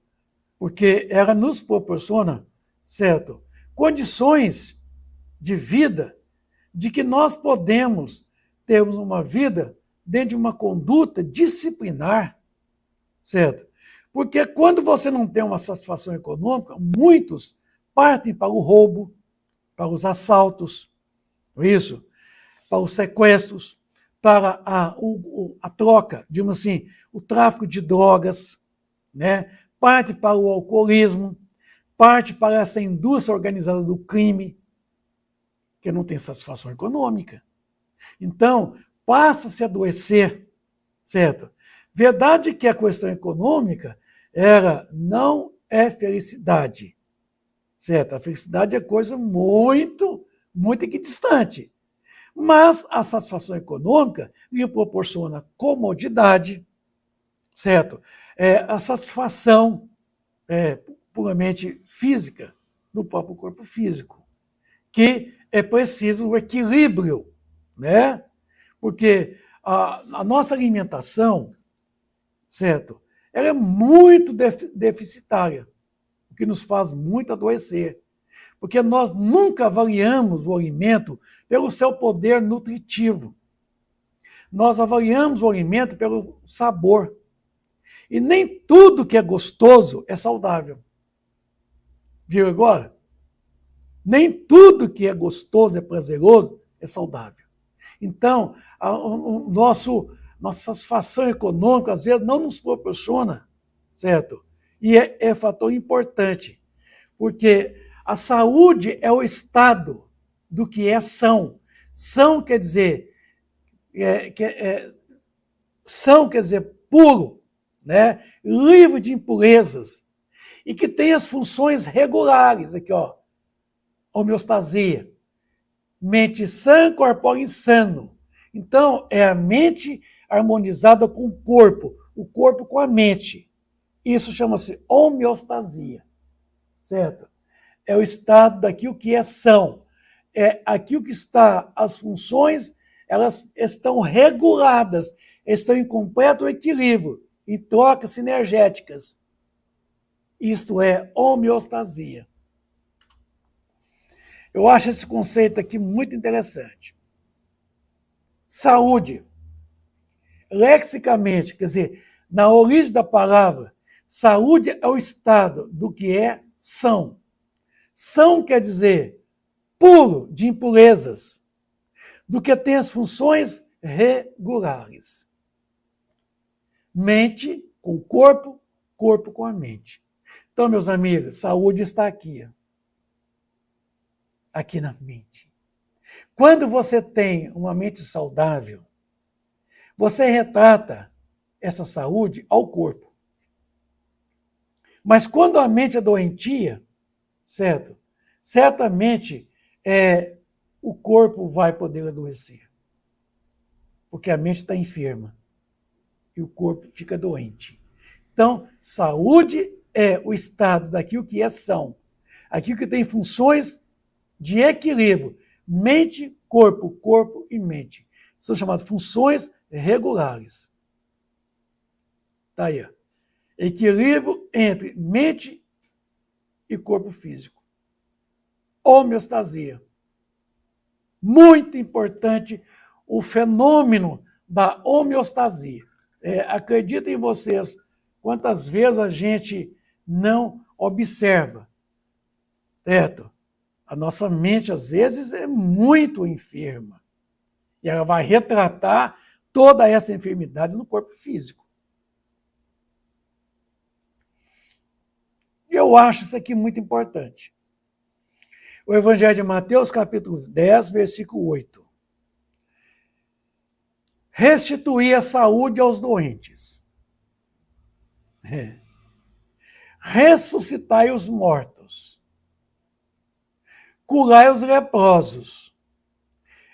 Porque ela nos proporciona, certo? Condições de vida de que nós podemos termos uma vida dentro de uma conduta disciplinar, certo? Porque quando você não tem uma satisfação econômica, muitos partem para o roubo, para os assaltos, isso, para os sequestros, para a troca, digamos assim, o tráfico de drogas, né? Parte para o alcoolismo, parte para essa indústria organizada do crime, que não tem satisfação econômica. Então, passa-se a adoecer, certo? Verdade que a questão econômica não é felicidade, certo? A felicidade é coisa muito, muito equidistante. Mas a satisfação econômica lhe proporciona comodidade, certo? A satisfação puramente física do próprio corpo físico, que é preciso o equilíbrio, né? Porque a nossa alimentação, certo? Ela é muito deficitária, o que nos faz muito adoecer. Porque nós nunca avaliamos o alimento pelo seu poder nutritivo. Nós avaliamos o alimento pelo sabor. E nem tudo que é gostoso é saudável. Viu agora? Nem tudo que é gostoso, é prazeroso, é saudável. Então, nossa satisfação econômica, às vezes, não nos proporciona, certo? E é fator importante, porque a saúde é o estado do que é são. São quer dizer, são quer dizer puro, né? Livre de impurezas, e que tem as funções regulares, aqui, ó, homeostasia. Mente sã, corpo insano. Então, é a mente harmonizada com o corpo com a mente. Isso chama-se homeostasia, certo? É o estado daquilo que é são. É aquilo que está, as funções, elas estão reguladas, estão em completo equilíbrio, em trocas sinergéticas. Isto é homeostasia. Eu acho esse conceito aqui muito interessante. Saúde. Lexicamente, quer dizer, na origem da palavra, saúde é o estado do que é são. São quer dizer puro de impurezas, do que tem as funções regulares. Mente com corpo, corpo com a mente. Então, meus amigos, saúde está aqui. Aqui na mente. Quando você tem uma mente saudável, você retrata essa saúde ao corpo. Mas quando a mente é doentia, certo? Certamente o corpo vai poder adoecer. Porque a mente está enferma e o corpo fica doente. Então, saúde é o estado daquilo que é são, aquilo que tem funções de equilíbrio, mente, corpo, corpo e mente. São chamadas funções regulares. Tá aí, ó. Equilíbrio entre mente e corpo físico. Homeostasia. Muito importante o fenômeno da homeostasia. Acreditem vocês, quantas vezes a gente não observa, certo? A nossa mente, às vezes, é muito enferma. E ela vai retratar toda essa enfermidade no corpo físico. Eu acho isso aqui muito importante. O Evangelho de Mateus, capítulo 10, versículo 8. Restituir a saúde aos doentes. Ressuscitai os mortos. Curai os leprosos.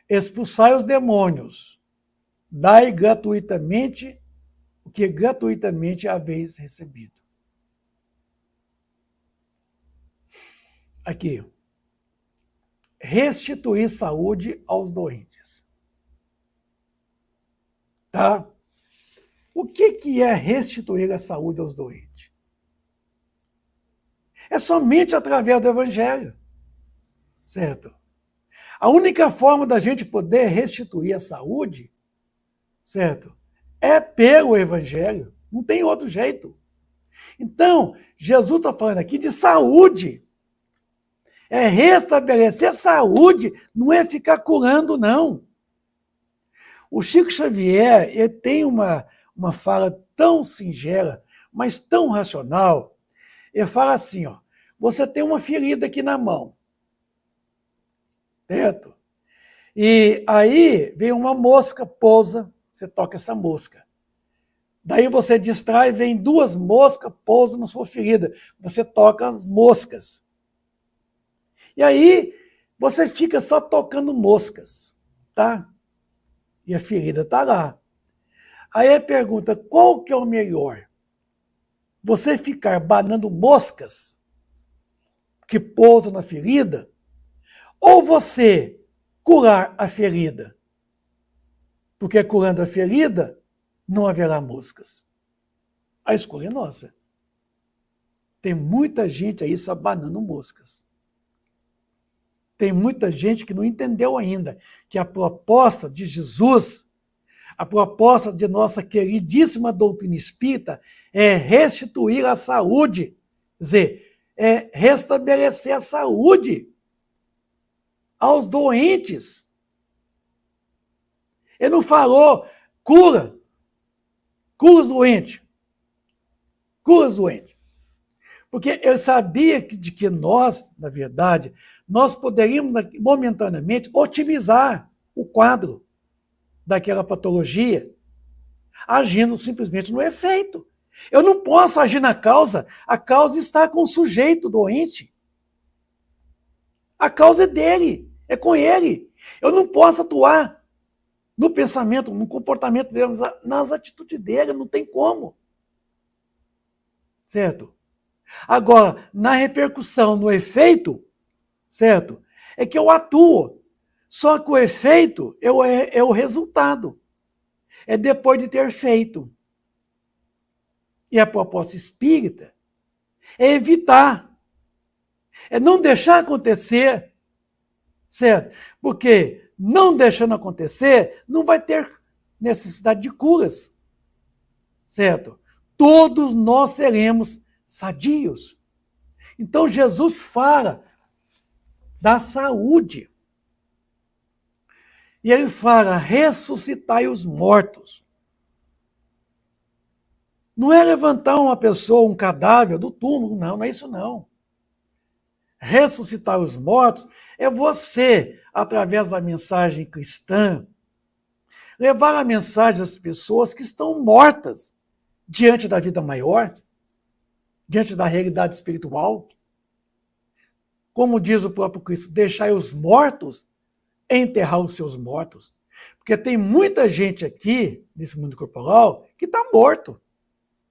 Expulsai os demônios. Dai gratuitamente o que gratuitamente haveis recebido. Aqui. Restituir saúde aos doentes. Tá? O que é restituir a saúde aos doentes? É somente através do Evangelho. Certo? A única forma da gente poder restituir a saúde, certo? É pelo Evangelho. Não tem outro jeito. Então, Jesus está falando aqui de saúde. É restabelecer saúde, não é ficar curando, não. O Chico Xavier ele tem uma fala tão singela, mas tão racional. Ele fala assim, ó, você tem uma ferida aqui na mão, certo? E aí vem uma mosca, pousa, você toca essa mosca. Daí você distrai, vem duas moscas, pousa na sua ferida. Você toca as moscas. E aí você fica só tocando moscas, tá? E a ferida está lá. Aí a pergunta, qual que é o melhor? Você ficar banando moscas que pousam na ferida, ou você curar a ferida? Porque curando a ferida, não haverá moscas. A escolha é nossa. Tem muita gente aí só banando moscas. Tem muita gente que não entendeu ainda que a proposta de Jesus, a proposta de nossa queridíssima doutrina espírita é restituir a saúde, quer dizer, é restabelecer a saúde aos doentes. Ele não falou cura os doentes, cura os doentes. Porque eu sabia de que nós, na verdade, nós poderíamos momentaneamente otimizar o quadro daquela patologia, agindo simplesmente no efeito. Eu não posso agir na causa, a causa está com o sujeito doente. A causa é dele, é com ele. Eu não posso atuar no pensamento, no comportamento dele, nas atitudes dele, não tem como. Certo? Agora, na repercussão, no efeito, certo? É que eu atuo. Só que o efeito é o resultado. É depois de ter feito. E a proposta espírita é evitar. É não deixar acontecer. Certo? Porque não deixando acontecer, não vai ter necessidade de curas. Certo? Todos nós seremos sadios. Então Jesus fala da saúde. E ele fala, ressuscitai os mortos. Não é levantar uma pessoa, um cadáver do túmulo, não é isso não. Ressuscitar os mortos é você, através da mensagem cristã, levar a mensagem às pessoas que estão mortas diante da vida maior. diante da realidade espiritual. Como diz o próprio Cristo, deixai os mortos enterrar os seus mortos. Porque tem muita gente aqui, nesse mundo corporal, que está morto,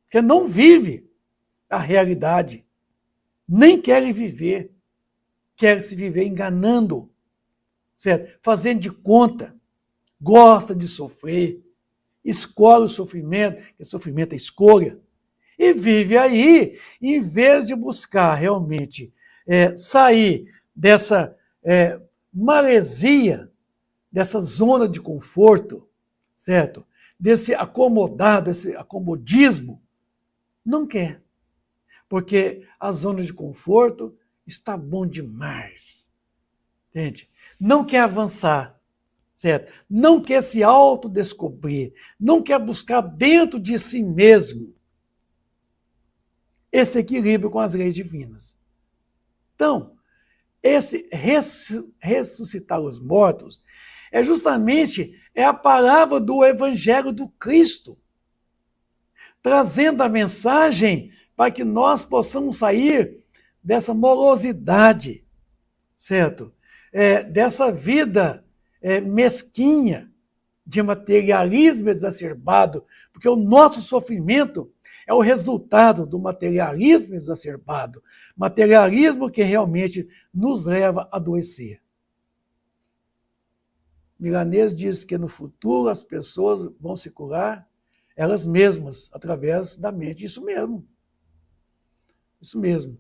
que não vive a realidade, nem quer viver, quer se viver enganando, certo? Fazendo de conta, gosta de sofrer, escolhe o sofrimento, que sofrimento é escolha, e vive aí, em vez de buscar realmente sair dessa maresia, dessa zona de conforto, certo? Desse acomodado, desse acomodismo, não quer. Porque a zona de conforto está bom demais. Entende? Não quer avançar, certo? Não quer se autodescobrir, não quer buscar dentro de si mesmo esse equilíbrio com as leis divinas. Então, esse ressuscitar os mortos é justamente a palavra do Evangelho do Cristo, trazendo a mensagem para que nós possamos sair dessa morosidade, certo? Dessa vida mesquinha, de materialismo exacerbado, porque o nosso sofrimento é o resultado do materialismo exacerbado, materialismo que realmente nos leva a adoecer. Milanês diz que no futuro as pessoas vão se curar elas mesmas, através da mente. Isso mesmo. Isso mesmo.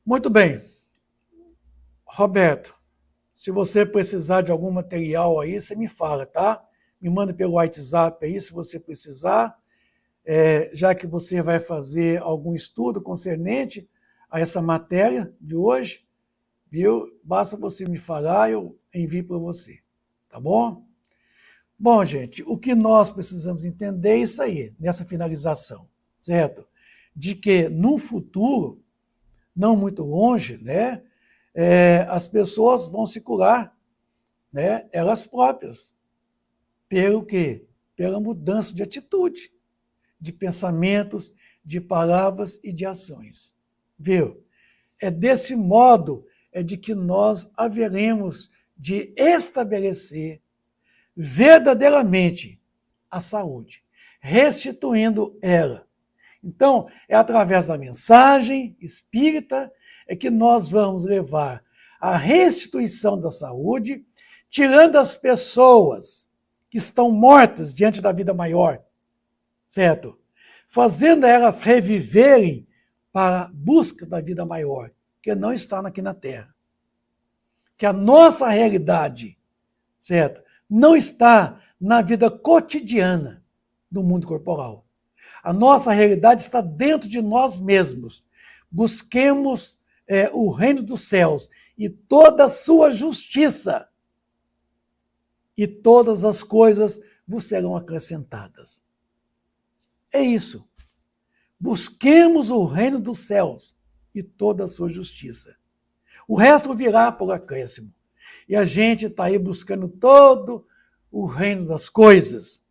Muito bem. Roberto, se você precisar de algum material aí, você me fala, tá? Me manda pelo WhatsApp aí, se você precisar, já que você vai fazer algum estudo concernente a essa matéria de hoje, viu? Basta você me falar, eu envio para você, tá bom? Bom, gente, o que nós precisamos entender é isso aí, nessa finalização, certo? De que no futuro, não muito longe, né, as pessoas vão se curar, né, elas próprias. Pelo quê? Pela mudança de atitude, de pensamentos, de palavras e de ações. Viu? É desse modo de que nós haveremos de estabelecer verdadeiramente a saúde, restituindo ela. Então, é através da mensagem espírita que nós vamos levar a restituição da saúde, tirando as pessoas que estão mortas diante da vida maior, certo? Fazendo elas reviverem para a busca da vida maior, que não está aqui na Terra. Que a nossa realidade, certo? Não está na vida cotidiana do mundo corporal. A nossa realidade está dentro de nós mesmos. Busquemos o reino dos céus e toda a sua justiça, e todas as coisas vos serão acrescentadas. É isso. Busquemos o reino dos céus e toda a sua justiça. O resto virá por acréscimo. E a gente está aí buscando todo o reino das coisas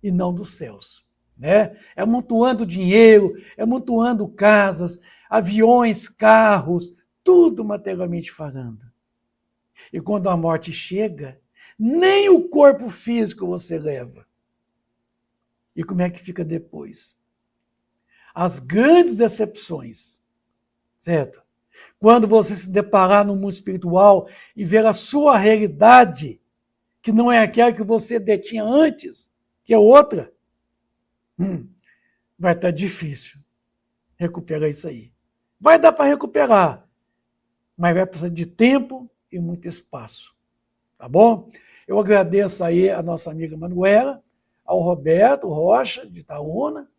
e não dos céus. Né? Amontoando dinheiro, amontoando casas, aviões, carros, tudo materialmente falando. E quando a morte chega, nem o corpo físico você leva. E como é que fica depois? As grandes decepções, certo? Quando você se deparar no mundo espiritual e ver a sua realidade, que não é aquela que você detinha antes, que é outra, vai estar difícil recuperar isso aí. Vai dar para recuperar, mas vai precisar de tempo e muito espaço. Tá bom? Eu agradeço aí a nossa amiga Manuela, ao Roberto Rocha, de Itaúna,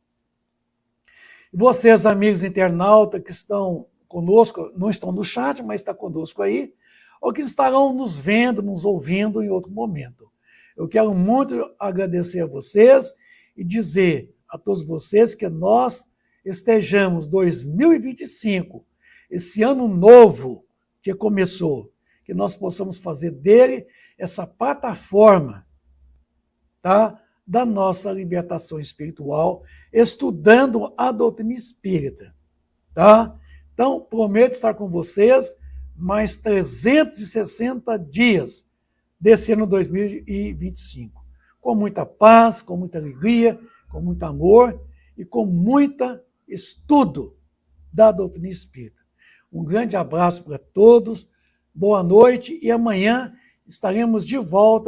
e vocês, amigos internautas que estão conosco, não estão no chat, mas estão conosco aí, ou que estarão nos vendo, nos ouvindo em outro momento. Eu quero muito agradecer a vocês e dizer a todos vocês que nós estejamos 2025, esse ano novo que começou, que nós possamos fazer dele essa plataforma, tá, da nossa libertação espiritual, estudando a doutrina espírita, tá? Então, prometo estar com vocês mais 360 dias desse ano 2025, com muita paz, com muita alegria, com muito amor e com muito estudo da doutrina espírita. Um grande abraço para todos, boa noite e amanhã estaremos de volta